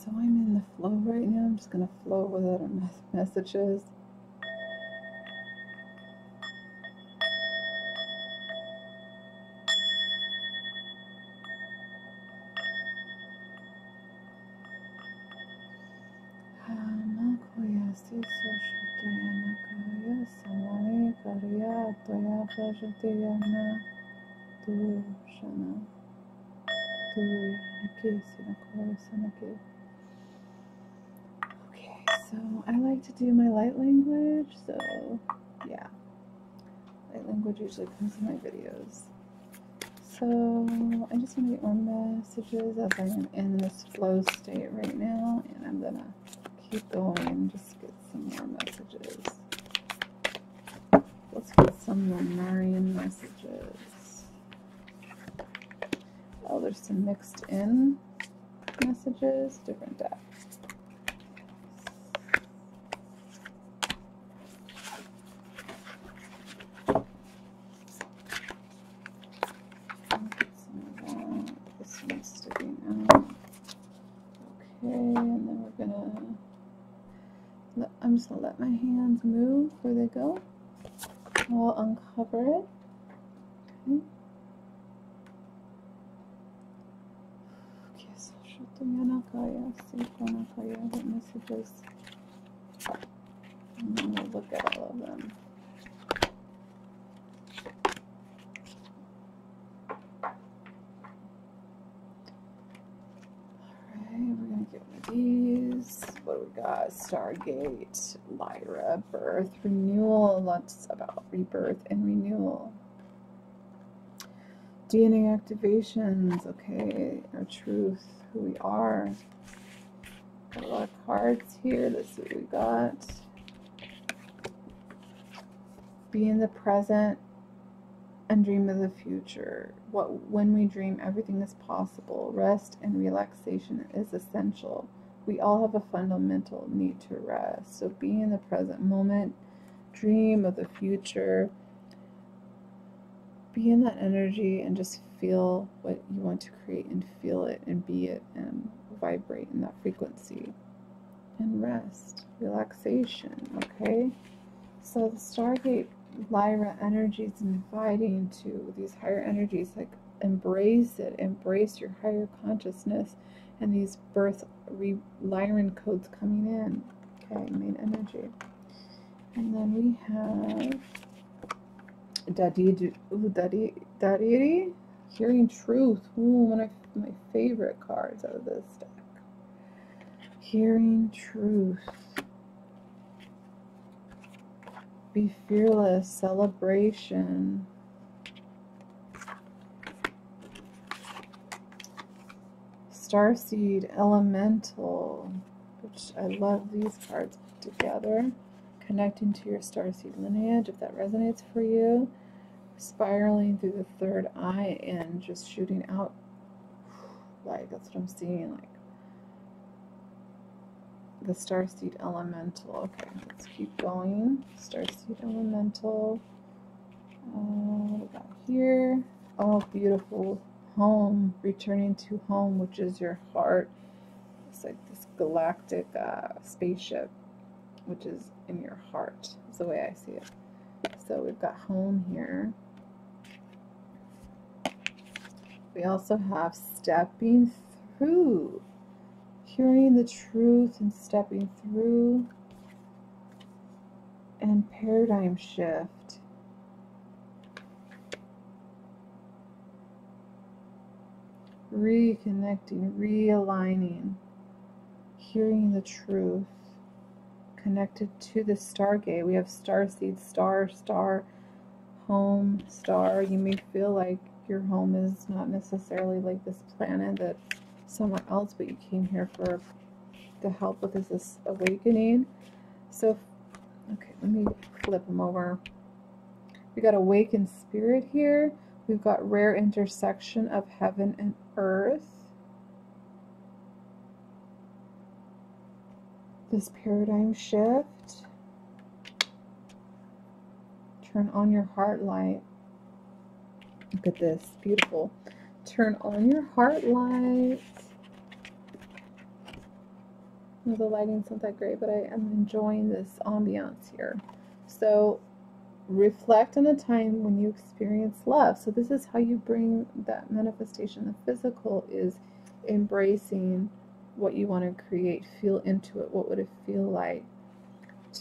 So I'm in the flow right now. I'm just going to flow with other messages. Okay, so I like to do my light language, so yeah, light language usually comes in my videos. So I just want to get more messages as I am in this flow state right now, and I'm gonna keep going and just get some more messages. Let's get some Lemurian messages. Oh, there's some mixed in messages, different decks. This one's sticking out. Okay, and then we're gonna I'm just gonna let my hands move where they go. I'll uncover it. Okay. Okay, so what messages? And then we'll look at all of them. Alright, we're gonna get one of these. What do we got? Stargate, Lyra, birth, renewal. Lots about rebirth and renewal. DNA activations, okay, our truth, who we are. Got a lot of cards here. Let's see what we got. Be in the present and dream of the future. When we dream, everything is possible. Rest and relaxation is essential. We all have a fundamental need to rest. So be in the present moment. Dream of the future. Be in that energy and just feel what you want to create and feel it and be it and vibrate in that frequency. And rest, relaxation, okay? So the Stargate Lyra energy is inviting to these higher energies, like embrace it, embrace your higher consciousness and these birth Lyran codes coming in, okay, main energy. And then we have Dariri, hearing truth. Ooh, one of my favorite cards out of this deck. Hearing truth. Be fearless, celebration. Starseed, elemental, which I love these cards together. Connecting to your starseed lineage, if that resonates for you. Spiraling through the third eye and just shooting out. Like, that's what I'm seeing, like the starseed elemental. Okay, let's keep going. Starseed elemental. What we got here? Oh, beautiful. Home, returning to home, which is your heart. It's like this galactic spaceship, which is in your heart, is the way I see it. So we've got home here. We also have stepping through, hearing the truth and stepping through, and paradigm shift. Reconnecting, realigning, hearing the truth, connected to the Stargate. We have starseed, star, home, star. You may feel like your home is not necessarily like this planet, that somewhere else, but you came here for the help with this awakening. So, okay, let me flip them over. We got awakened spirit here. We've got rare intersection of heaven and earth. This paradigm shift. Turn on your heart light. Look at this, beautiful. Turn on your heart light. The lighting's not that great, but I am enjoying this ambiance here. So reflect on a time when you experience love. So this is how you bring that manifestation. The physical is embracing what you want to create. Feel into it. What would it feel like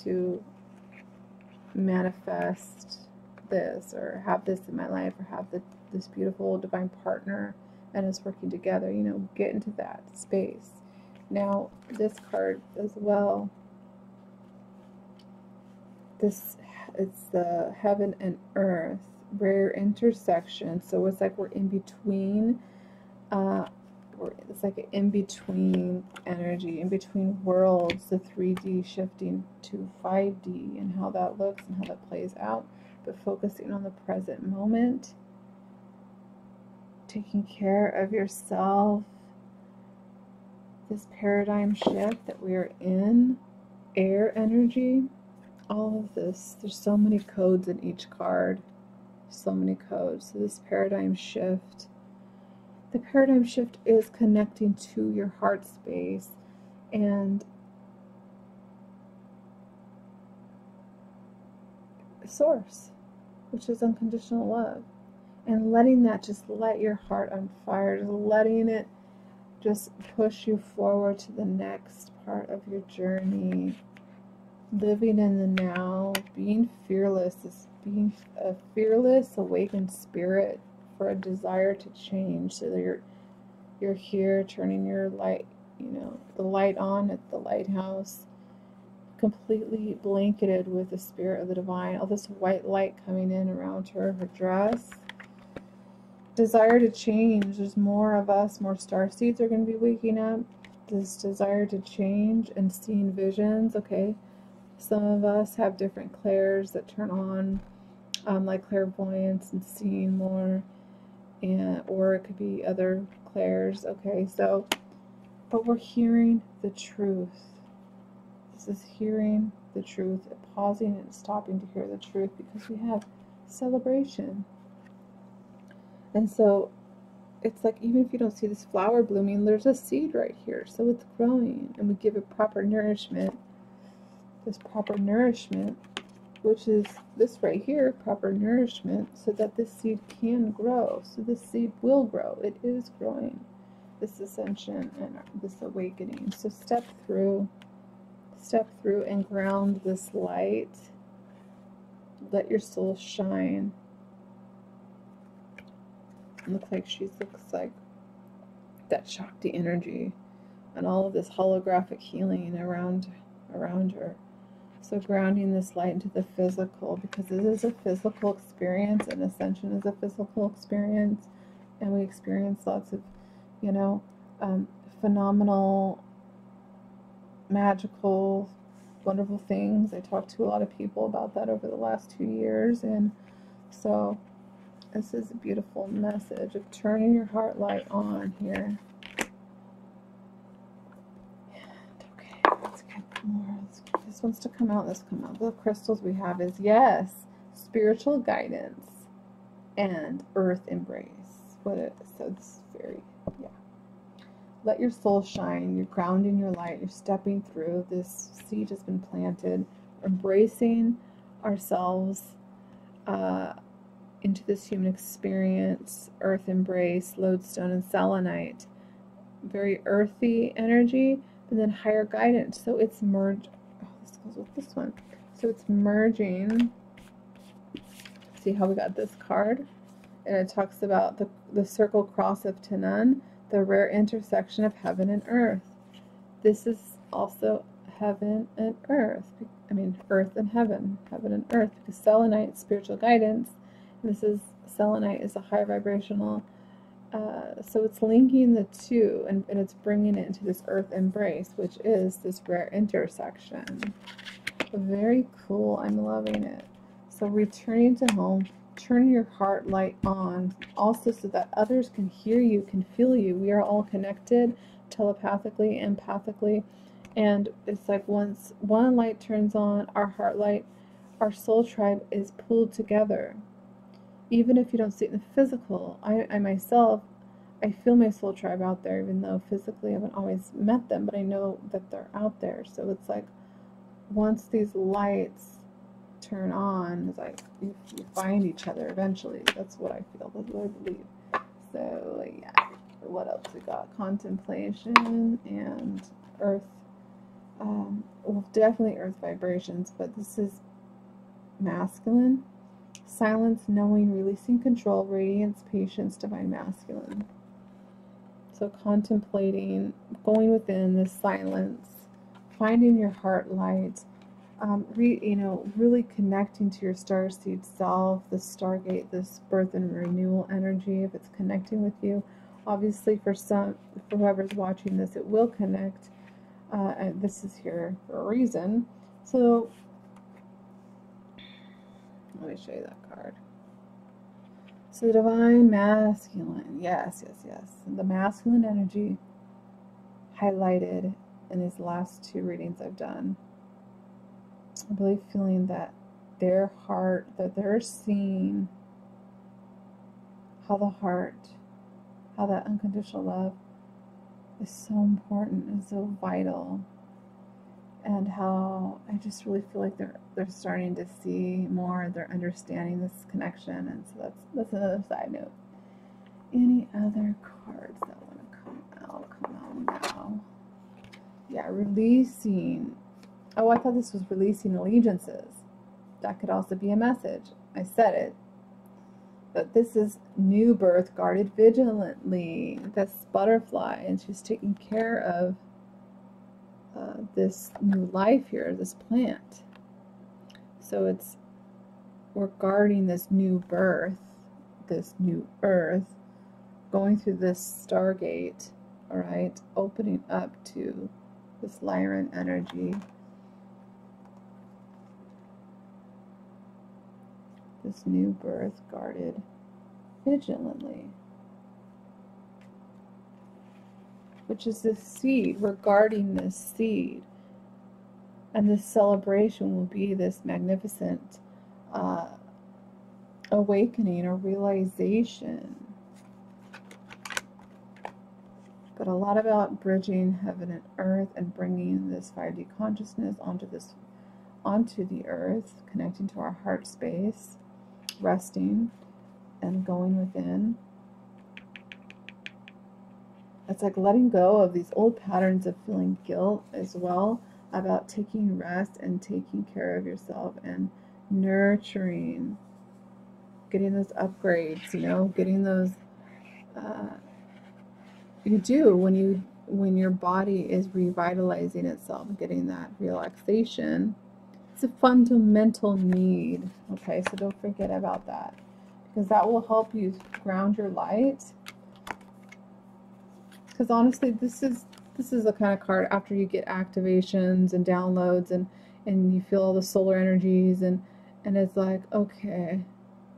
to manifest this, or have this in my life, or have this beautiful divine partner and us working together? You know, get into that space. Now, this card as well, it's the heaven and earth, rare intersection. So it's like we're in between, it's like an in-between energy, in between worlds, the 3D shifting to 5D, and how that looks and how that plays out, but focusing on the present moment, taking care of yourself. This paradigm shift that we are in, air energy, all of this, there's so many codes in each card, so many codes. So this paradigm shift, the paradigm shift is connecting to your heart space and source, which is unconditional love, and letting that just light your heart on fire, just letting it just push you forward to the next part of your journey. Living in the now, being fearless, is being a fearless, awakened spirit for a desire to change. So that you're here turning your light, you know, the light on at the lighthouse, completely blanketed with the spirit of the divine. All this white light coming in around her dress. Desire to change. There's more of us, more star seeds are going to be waking up. This desire to change and seeing visions. Okay, some of us have different clairs that turn on, like clairvoyance and seeing more, and or it could be other clairs. Okay, so, but we're hearing the truth. This is hearing the truth, pausing and stopping to hear the truth, because we have celebration. And so it's like, even if you don't see this flower blooming, there's a seed right here. So it's growing, and we give it proper nourishment. This proper nourishment, which is this right here, proper nourishment, so that this seed can grow. So this seed will grow. It is growing, this ascension and this awakening. So step through and ground this light. Let your soul shine. Looks like that Shakti energy and all of this holographic healing around her. So grounding this light into the physical, because this is a physical experience, and ascension is a physical experience, and we experience lots of, you know, phenomenal, magical, wonderful things. I talked to a lot of people about that over the last 2 years, and so this is a beautiful message of turning your heart light on here. Okay, let's get more. This wants to come out. This come out. The crystals we have is, yes, spiritual guidance and earth embrace. So this is very, yeah. Let your soul shine. You're grounding your light. You're stepping through. This seed has been planted. Embracing ourselves into this human experience. Earth embrace, lodestone and selenite. Very earthy energy, and then higher guidance. So it's merged. Oh, this goes with this one. So it's merging. See how we got this card? And it talks about the circle cross of Tanun, the rare intersection of heaven and earth. This is also heaven and earth. I mean, earth and heaven and earth, because selenite, spiritual guidance. This is, selenite is a high vibrational, so it's linking the two, and it's bringing it into this earth embrace, which is this rare intersection. Very cool. I'm loving it. So returning to home, turn your heart light on, also so that others can hear you, can feel you. We are all connected telepathically, empathically, and it's like once one light turns on, our heart light, our soul tribe is pulled together. Even if you don't see it in the physical, I myself, I feel my soul tribe out there, even though physically I haven't always met them, but I know that they're out there. So it's like once these lights turn on, it's like you find each other eventually. That's what I feel. That's what I believe. So yeah, what else we got? Contemplation and earth. Well, definitely earth vibrations, but this is masculine. Silence, knowing, releasing control, radiance, patience, divine masculine. So contemplating, going within this silence, finding your heart light, really connecting to your starseed self, the stargate, this birth and renewal energy. If it's connecting with you, obviously for whoever's watching this, it will connect. And this is here for a reason. So let me show you that card. So the divine masculine, yes. The masculine energy highlighted in these last two readings I've done. I believe feeling that their heart, that they're seeing how the heart, how that unconditional love is so important and so vital, and how I just really feel like they're starting to see more, they're understanding this connection, and so that's another side note. Any other cards that want to come out now? Yeah, releasing. Oh, I thought this was releasing allegiances. That could also be a message. I said it. But this is new birth, guarded vigilantly. That's butterfly, and she's taking care of this new life here, this plant. So we're guarding this new birth, this new earth, going through this stargate, all right, opening up to this Lyran energy. This new birth, guarded vigilantly, which is this seed. We're guarding this seed, and this celebration will be this magnificent awakening or realization. But a lot about bridging heaven and earth and bringing this 5D consciousness onto the earth, connecting to our heart space, resting and going within. It's like letting go of these old patterns of feeling guilt as well, about taking rest and taking care of yourself and nurturing, getting those upgrades, getting those you do when your body is revitalizing itself, getting that relaxation. It's a fundamental need, okay? So don't forget about that, because that will help you ground your light. Because honestly, this is the kind of card after you get activations and downloads and you feel all the solar energies and it's like, okay,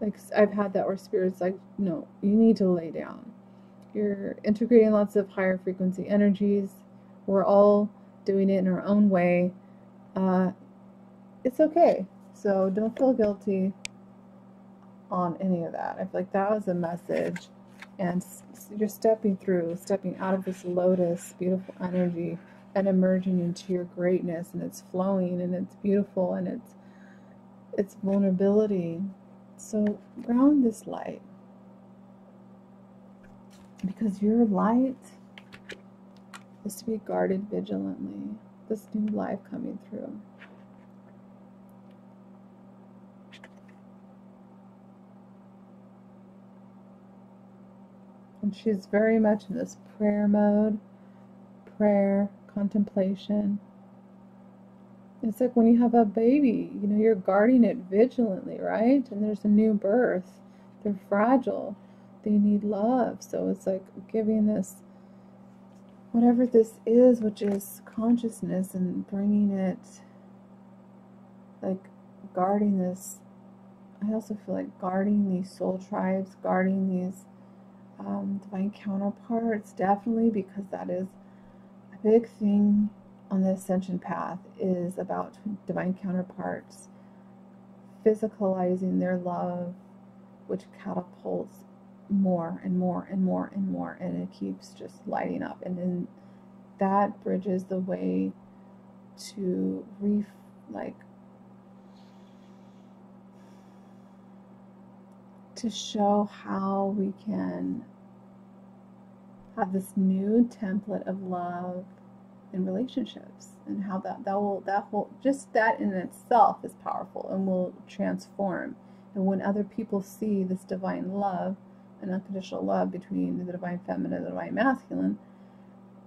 like I've had that where spirit's like, no, you need to lay down. You're integrating lots of higher frequency energies. We're all doing it in our own way. It's okay. So don't feel guilty on any of that. I feel like that was a message. And you're stepping out of this lotus, beautiful energy, and emerging into your greatness, and it's flowing, and it's beautiful, and it's vulnerability. So ground this light, because your light is to be guarded vigilantly. This new life coming through. And she's very much in this prayer mode, prayer, contemplation. It's like when you have a baby, you're guarding it vigilantly, right? And there's a new birth. They're fragile. They need love. So it's like giving this, whatever this is, which is consciousness, and bringing it, like guarding this. I also feel like guarding these soul tribes, guarding these divine counterparts, definitely, because that is a big thing on the ascension path, is about divine counterparts physicalizing their love, which catapults more and more and more and more, and it keeps just lighting up. And then that bridges the way to to show how we can have this new template of love in relationships, and how that whole just that in itself is powerful and will transform. And when other people see this divine love and unconditional love between the divine feminine and the divine masculine,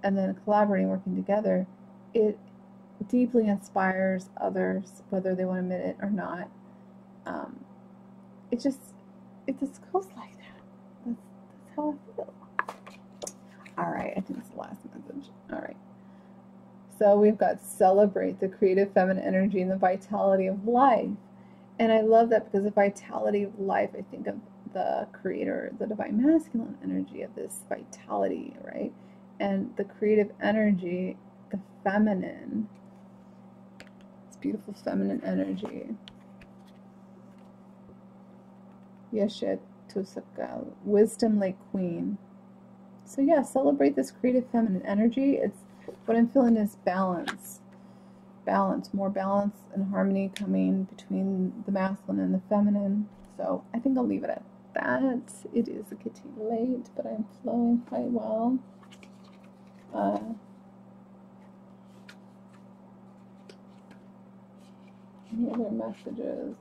and then collaborating, working together, it deeply inspires others, whether they want to admit it or not. It just goes like that. That's how I feel. All right, I think it's the last message. All right. So we've got celebrate the creative feminine energy and the vitality of life. And I love that, because the vitality of life, I think of the creator, the divine masculine energy of this vitality, right? And the creative energy, the feminine, this beautiful feminine energy. Yeshet Tusaka, wisdom like queen. So yeah, celebrate this creative feminine energy. It's what I'm feeling is balance. Balance, more balance and harmony coming between the masculine and the feminine. So I think I'll leave it at that. It is getting late, but I'm flowing quite well. Any other messages?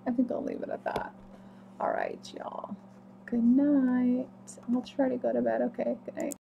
I think I'll leave it at that. All right, y'all. Good night. I'll try to go to bed. Okay, good night.